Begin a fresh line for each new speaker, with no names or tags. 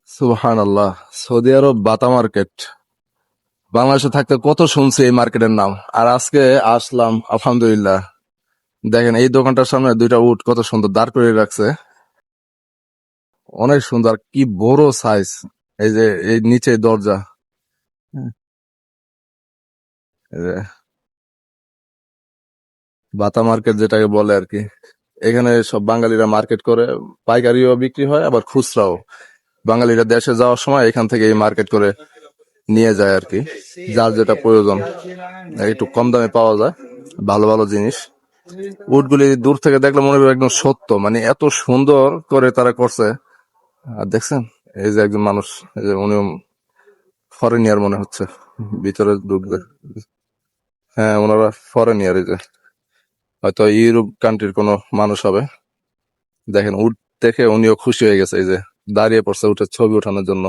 সুবহানাল্লাহ। সৌদি আরব বাতা মার্কেট। বাংলাদেশে থাকতে কত শুনছি এই মার্কেটের নাম, আর আজকে আসলাম আলহামদুলিল্লাহ। দেখেন এই দোকানটার সামনে দুইটা উট কত সুন্দর দাঁড় করে রাখছে, অনেক সুন্দর, কি বড় সাইজ। এই যে এই নিচে দরজা, হ্যাঁ, এই যে বাতা মার্কেট যেটাকে বলে আর কি। এখানে সব বাঙালিরা মার্কেট করে, পাইকারিও বিক্রি হয় আবার খুচরাও। বাঙালিরা দেশে যাওয়ার সময় এখান থেকে এই মার্কেট করে নিয়ে যায় আর কি, যার যেটা প্রয়োজন। একটু কম দামে পাওয়া যায় ভালো ভালো জিনিস। উটগুলি দূর থেকে দেখলে মনে হবে একদম সত্য, মানে এত সুন্দর করে তারা করছে। আর দেখছেন এই যে একজন মানুষ, এই যে উনি ফরেনিয়ার মনে হচ্ছে, ভিতরে ঢুকবে। হ্যাঁ, ওনারা ফরেনিয়ার, এই যে হয়তো ইউরোপ কান্ট্রির কোনো মানুষ হবে। দেখেন উট দেখে উনিও খুশি হয়ে গেছে, এই যে দাঁড়িয়ে পড়ছে উটের ছবি ওঠানোর জন্য।